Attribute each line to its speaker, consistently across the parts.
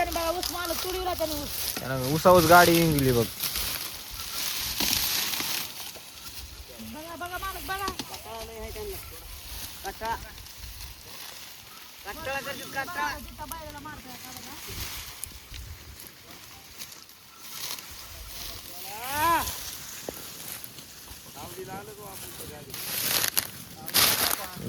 Speaker 1: त्याने बघा ऊस माल तुडीवला त्याने ऊस.
Speaker 2: त्यानं उसावच गाडी गेली बघ.
Speaker 1: बघा बघा मालक बघा.
Speaker 3: काटा काटा करतात काटा.
Speaker 1: तिथं बायला मारतोय आता बघा.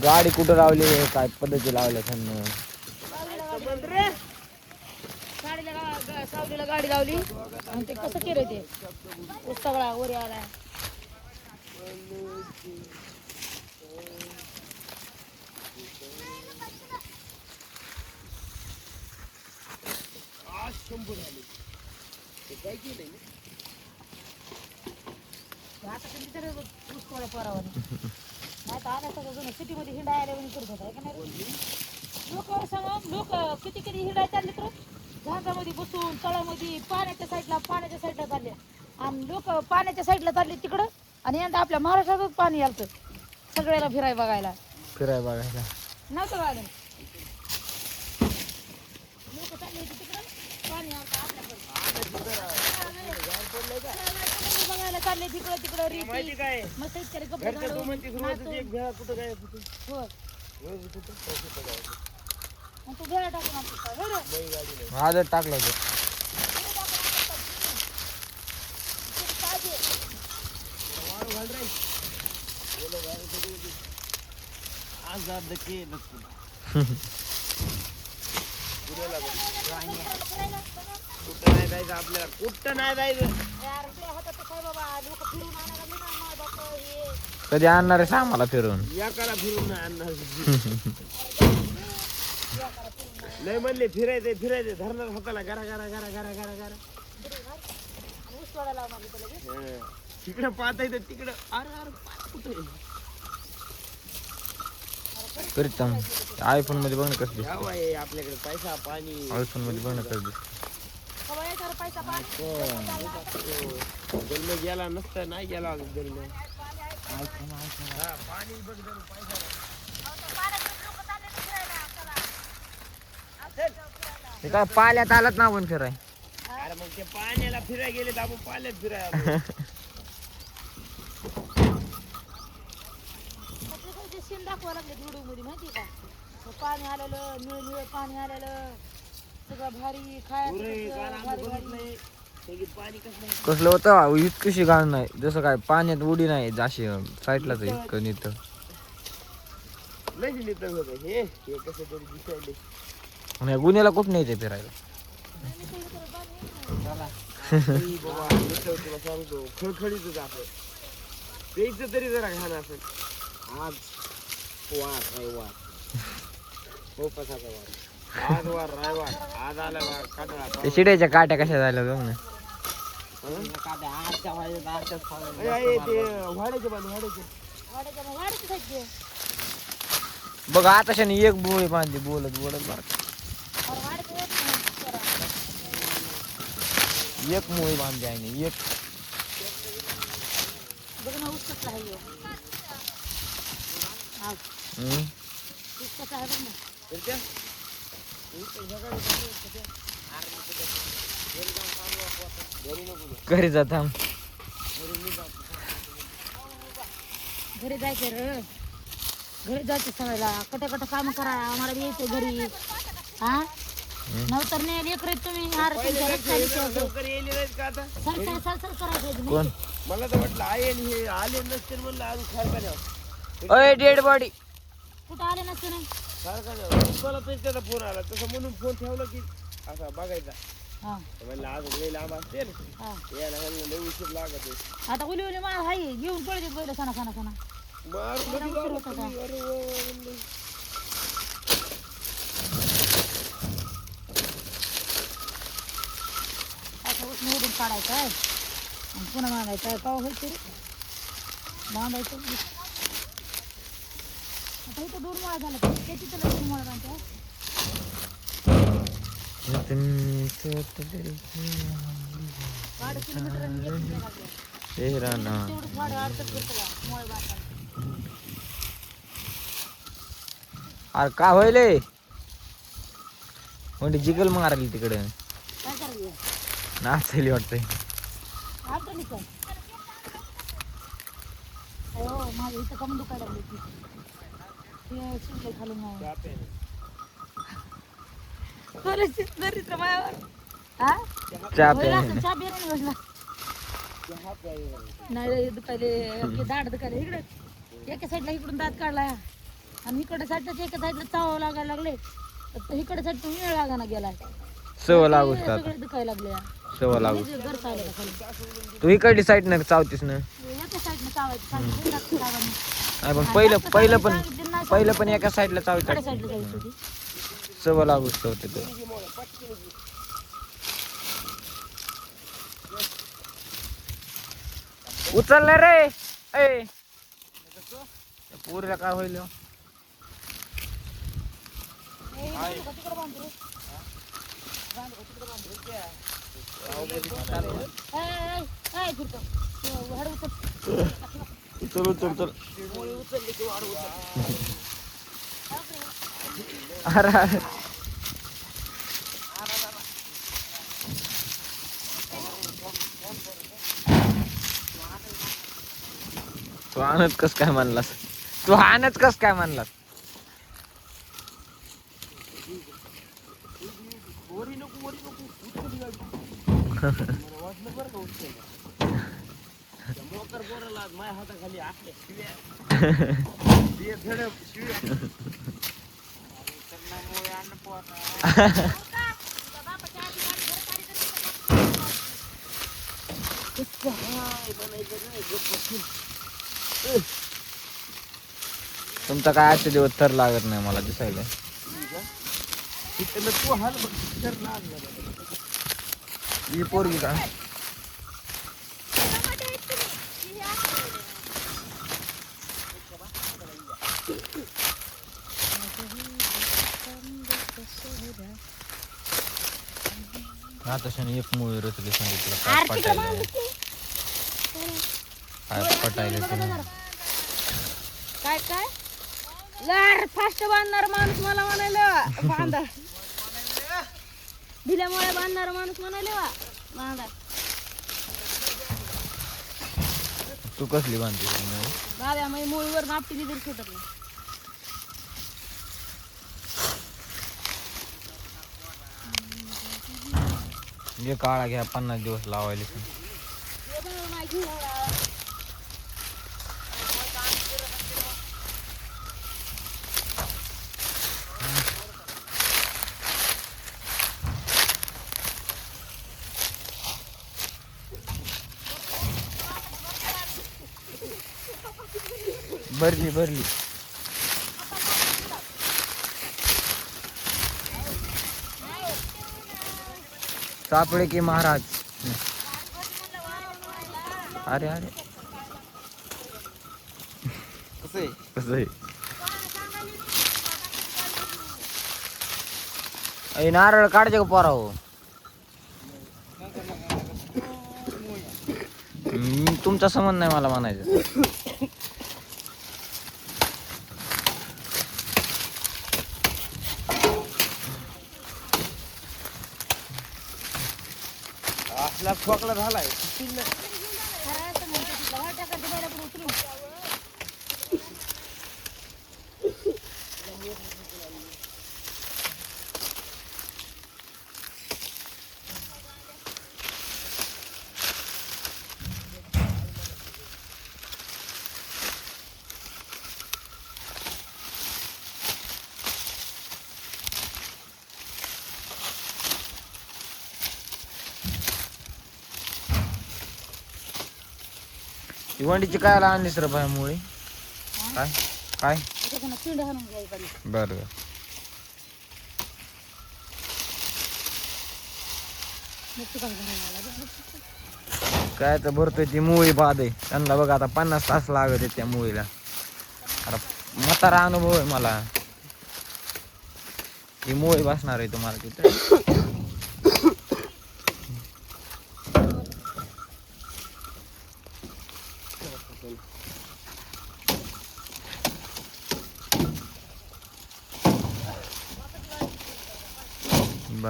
Speaker 2: गाडी कुठं लावली काय पद्धती लावल्या त्यांना.
Speaker 1: सावलीला गाडी लावली आणि ते कसं केलं ते ऊस सगळा वरी आलाय. आता किती तरी ऊस तोडा पोरावर नाही तर आल्या सगळं जुनं सिटीमध्ये हिंडायला करत होता का नाही. लोक सांगा लोक किती किती हिंडाय चालले तर झाडामध्ये बसून तळामध्ये पाण्याच्या साईडला चालले आणि लोक पाण्याच्या साईडला चालले तिकडं आणि यंदा आपल्या महाराष्ट्रातच पाणी आलतं सगळ्याला फिराय बघायला
Speaker 2: बघायला
Speaker 1: नव्हतं गार्डन. लोक चालले होते तिकडं पाणी आलतं आपल्याकडे बघायला चालले तिकडं रीती
Speaker 3: काय
Speaker 1: मग शेतकरी कपडे घालून हो मग तू भेळा टाकून आणतो
Speaker 2: आजच टाकलं होतं.
Speaker 3: कुठं नाही जायचं आपल्याला कुठं नाही जायचं.
Speaker 2: कधी आणणार आहे सांग मला फिरून.
Speaker 3: एकाला फिरून नाही आणणार. लय म्हणले फिरायचे धरणार हाताला गारा गारा गारा गारा गारा गारा. तिकडं पाहता येतं तिकडं. अरे कुठं
Speaker 2: करीत आयफोन मध्ये बघ ना कसं दिसतं.
Speaker 3: आपल्याकडे पैसा पाणी.
Speaker 2: आयफोन मध्ये बघ ना कसं दिसतं.
Speaker 3: जन्म गेला नसता नाही गेला जन्म.
Speaker 2: ते काय पाल्यात आलात ना आपण फिराय.
Speaker 3: अरे मग ते पाण्याला फिरायला गेले तर आपण पाण्यात फिरायला.
Speaker 1: शेण दाखवा लागले व्हिडिओ मध्ये माहिती का पाणी आलेलं निळ पाणी आलेलं सगळं भारी खायचं
Speaker 2: कसलं होतं इतकीशी घाण नाही जसं काय पाण्यात उडी नाही जाशी साईडलाच इतकं नीट. गुन्ह्याला कुठं न्यायचं फिरायला.
Speaker 3: तुला सांगतो खळखळीतच आपण प्यायचं तरी जरा घाण असेल. आज वार रविवार हो पसाचा वार आज वार रविवार आज आला वार काटा.
Speaker 2: ते शिड्याच्या काट्या कशा झाल्या बघ ना. बघ आताशाने एक बोळी बांधली बोलत बरं एक मोळी बांधली आहे एक.
Speaker 1: बघ ना ऊस कसला आहे ऊस कसा आहे बघ ना.
Speaker 2: घरी जात
Speaker 1: घरी जायचं रे घरी जायचं सगळ्याला कट काम करा आम्हाला बी यायचं घरी. हा नंतर नाही लेकर तुम्ही
Speaker 2: कोण
Speaker 3: मला तर वाटलं आहे हे आले नसते म्हणलं अजून कारखान्यावर.
Speaker 2: अय डेड बॉडी
Speaker 1: कुठं आले नसते नाही
Speaker 3: कारखान्यावर मला तेच त्याचा फोन आला तसं म्हणून फोन ठेवला की असा बघायचा.
Speaker 1: हा
Speaker 3: म्हणलं अजून लई लांब असते यायला लई उशीर लागत आहे.
Speaker 1: आता उली उली मार हाय घेऊन पळते पहिलं सणा सणा सणा
Speaker 3: मार कधी
Speaker 1: उशीर होता का?
Speaker 3: अरे वा म्हणलं.
Speaker 1: आता ऊस निवडून काढायचं आहे आणि पुन्हा बांधायचं आहे पाव व्हायचं रे बांधायचं. आता इथं 2 मुळा झाला त्याची तर 2 मुळा बांधते. 8 किलोमीटर आणि 1 किलोमीटर लागले. तेवढं भाडं अडचण करतो बा मुळा बांधायला.
Speaker 2: अरे का होईल म्हणजे जिगल मारली तिकडे
Speaker 1: काय करायला
Speaker 2: नाचली वाटतंय.
Speaker 1: आलतो मी काय हो माझ्या इथं कमी दुखायला लागली ती ते शिंदे खालून नाही खरंच दरिद्र मायावर हा
Speaker 2: चहा
Speaker 1: होईल
Speaker 2: प्यायला
Speaker 1: असं चहा बिया नाही योजना नाही दुखायले दाढ दुखायले इकडे एका साईडला इकडून दात काढला आणि इकडे साईडला एका साईडला चाव लागायला लागले तर इकडे साईड वेळ लागाना गेलाय
Speaker 2: सवय लागू असतात.
Speaker 1: सगळे दुखायला लागले
Speaker 2: सवय लागू.
Speaker 1: घर चाललं का खाली
Speaker 2: तू इकडली साईड नाही चावतीस ना.
Speaker 1: एका साईडनं चावायचं सांगितलं डॉक्टर साहेबांनी.
Speaker 2: नाही पण पहिलं
Speaker 1: सांगितलं नाही,
Speaker 2: पहिलं पण एका साईडला
Speaker 1: इकडे
Speaker 2: चावतात.
Speaker 1: साईडला जायची होती
Speaker 2: सवय लागू होते ते. उचललं रे ए पुरीला काय होईल हो?
Speaker 1: तिकडे बांधू
Speaker 2: चल चल चल अरे तू आणत कस काय म्हणलास तू आणत कस काय म्हणलास
Speaker 3: मोकर बोराला माझ्या हाताखाली असल्या शिव्या ते झडप शिव्या त्यांनामुळे अन्न पोहता
Speaker 2: तुमचा काय आजचे दिवस तर लागत नाही मला दिसायला.
Speaker 3: तू हाल बघ लागला
Speaker 2: ही पोरगी का आता शनी एक मुळे रचली सांगितलं काय पटायला काय पटायला
Speaker 1: काय काय लर फास्ट बांधणार माणूस मला म्हणायला बांधा ढिल्यामुळे बांधणार माणूस म्हणाले वा बांधा
Speaker 2: तू कसली बांधते
Speaker 1: दादा मग मुळीवर नापटी तरी सुटत नाही
Speaker 2: जे काळा घ्या 50 दिवस लावायला भरली भरली सापडे की महाराज अरे अरे कसं आहे अय नारळ काढचे का पोरा हो तुमचा संबंध नाही मला म्हणायचं
Speaker 3: असला खोकला झालाय
Speaker 2: वंडीची काय आणलीस रे बाय मुळे काय काय
Speaker 1: चिंड हाणून घ्यायचं
Speaker 2: बर काय तर भरतोय ती मुळी बाद आहे त्यांना बघा आता 50 तास लागत आहे त्या मुळीला अरे म्हातारा अनुभव आहे मला ही मुळी बसणार आहे तुम्हाला तिथे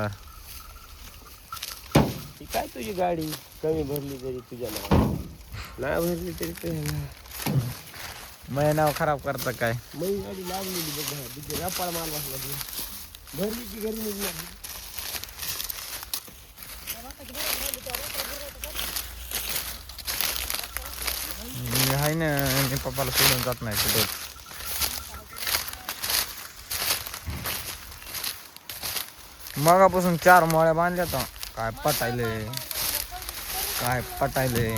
Speaker 2: बर
Speaker 3: ती काय तुझी गाडी कमी भरली तरी तुझ्या नाव नाही भरली तरी तुझ्या नाव
Speaker 2: माझे नाव खराब करता काय
Speaker 3: मग गाडी लागलेली बघ तिथे रपाळ माल बसला ती भरली की घरी निघणार
Speaker 2: मी आहे ना मी पप्पाला सोडून जात नाही कुठं मगापासून 4 मोळ्या बांधल्या तर काय पटायले बोलायली काय पटायले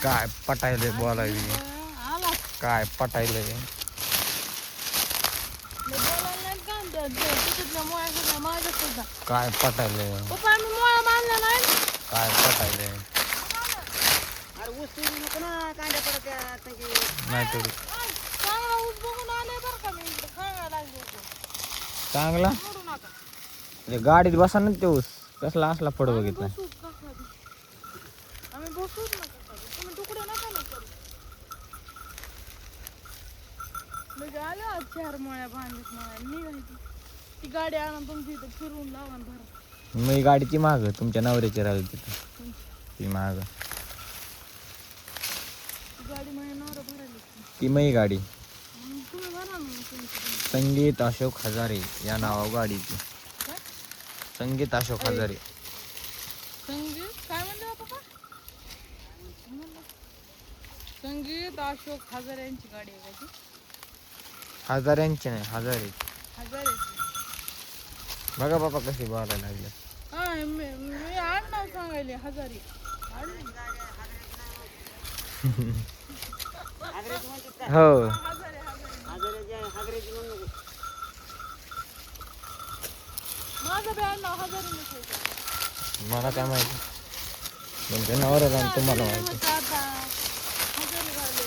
Speaker 2: काय पटायले काय पटायले नाही तरी चांगला म्हणजे गाडीत बसा ना ते ऊस कसला असला पड बघितला
Speaker 1: ती गाडी आणून तुमची इथं फिरून लावा भर
Speaker 2: मी गाडीची माग तुमच्या नवऱ्याची राहिली तिथं ती माग
Speaker 1: गाडी माझ्या नवरा भरायला
Speaker 2: ती मई गाडी
Speaker 1: तुम्ही भरा ना तुमची
Speaker 2: संगीत अशोक हजारे या नावा गाडीची संगीत अशोक हजारे
Speaker 1: संगीत काय म्हणलं पप्पा संगीत अशोक हजारे यांची गाडी आहे का ती
Speaker 2: हजाऱ्यांची नाही हजारे
Speaker 1: हजारे
Speaker 2: बघा बाबा कशी बोलायला लागले
Speaker 1: हा मी आडनाव सांगायले हजारी
Speaker 2: हो
Speaker 1: माझं बी आडनाव हजारी नसायचं
Speaker 2: मला काय माहिती तुमच्या नवऱ्याला आणि तुम्हाला माहिती
Speaker 1: आता हजारी झाले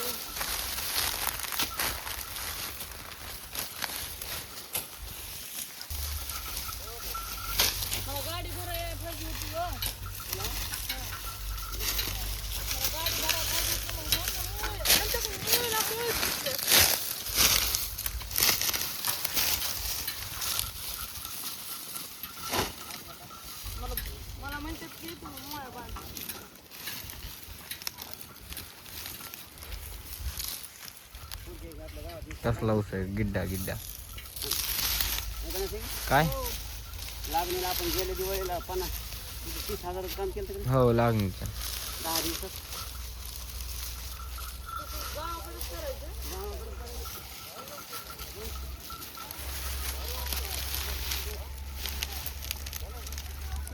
Speaker 1: मला गाडी भरायला पाहिजे होती हो गाडी भरायला पाहिजे मला म्हणतात की तुम्ही मोळा बांधा
Speaker 2: कसला ऊस आहे गिड्डा गिड्डा काय
Speaker 3: लागणीला आपण गेल्या दिवाळीला 30,000 काम केलं तर
Speaker 2: हो लागणीचं
Speaker 3: 10 दिवसात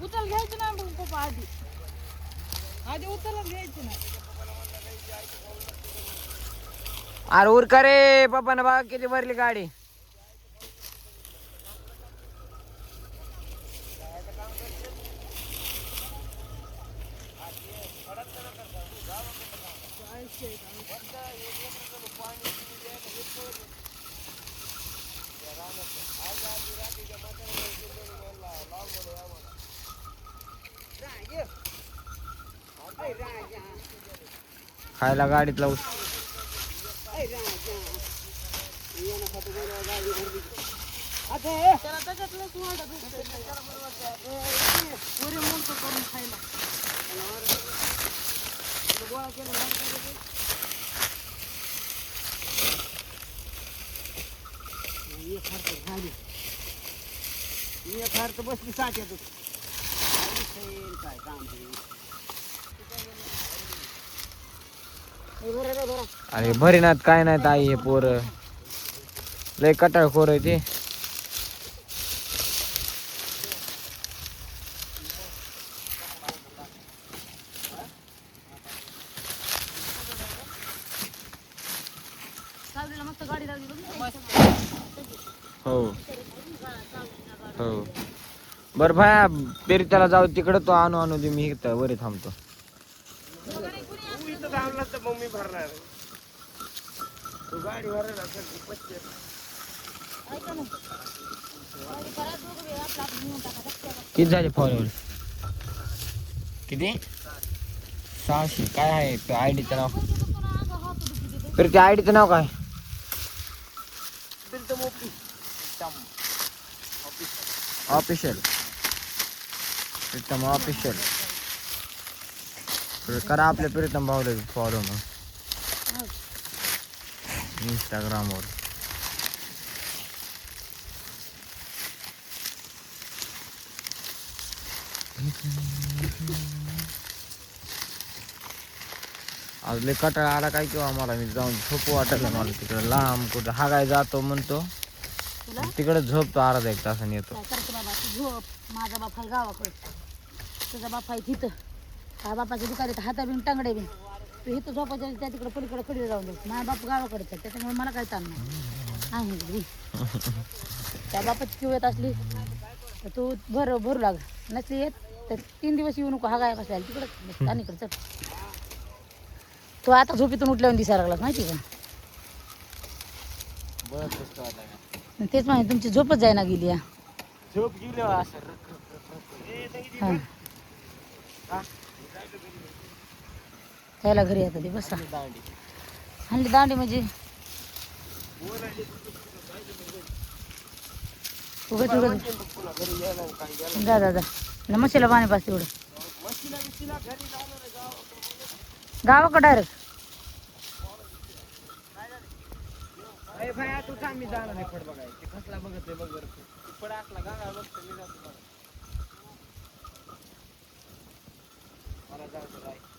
Speaker 1: उचल घ्यायची ना मग पप्पा आधी उचल घ्यायची ना
Speaker 2: अरे उर का रे पप्पानं बघा किती भरली गाडी खायला गाडीतला ऊस
Speaker 1: त्याला त्याच्यातलंच वाढत पुरी मोठं करून खायला गोळा केलं
Speaker 3: खर्च बसली 60 येतो काय काम
Speaker 2: अरे भरीनात काय नाही ताई हे पोर लय कटाळखोर आहे ते
Speaker 1: मस्त गाडी लागली
Speaker 2: हो हो बर भाया पेरिताला जाऊ तिकडं तो आणू आणू दे मी इथं वरी थांबतो
Speaker 3: तू इथं थांबला तर मग मी भरणार तू गाडी भरणार असेल की 25
Speaker 1: ऐका ना गाडी परत बघूया आपला घेऊन टाका
Speaker 2: किती झाले फॉलोअर्स किती 600 काय आहे आयडीचं नाव तर त्या आयडीचं नाव काय
Speaker 3: प्रीतम
Speaker 2: ऑफिशियल प्रीतम ऑफिशियल करा आपल्या प्रीतम भाऊला फॉलो मग इंस्टाग्रामवर. आज लय कटाळा आला काय किंवा मला मी जाऊन झोपू वाटलं मला तिकडे लांब कुठं हागाय जातो म्हणतो
Speaker 1: तुला
Speaker 2: तिकडे झोपतो अर्धा एक तासाने येतो.
Speaker 1: काय करतो बाबा तू झोप. माझा बाप आहे गावाकडे, तुझा बाप आहे तिथं. हा बापाच्या दुकानात हाता बिन टांगडे बिन तू इथं झोपायच्या त्या तिकडे पलीकडे कडीला जाऊन देऊ. माझा बाप गावाकडेच आहे त्याच्यामुळे मला काय ताण नाही आहे. त्या बापाची किव येत असली तर तू भरू लाग, नसली येत तर 3 दिवस येऊ नको. हा गाय बसला तिकडं आणि इकडं चल. तू आता झोपेतून उठल्यावर दिसायला लागलास माहिती का. तेच माहिती तुमची झोपच जायना गेली.
Speaker 3: झोप गेली असं
Speaker 1: हां त्याला घरी येतं ते बसा. हल्ली दांडी म्हणजे उगत जा जा जा ना म्हशीला पाणी पास तेवढं गावाकडं डायरेक्ट.
Speaker 3: अरे भाया तू थांब मी जाणार आहे फड बघाय ते कसला बघत बघ बरं फड असला गागा बघतो मी जातो मला जाऊ दे.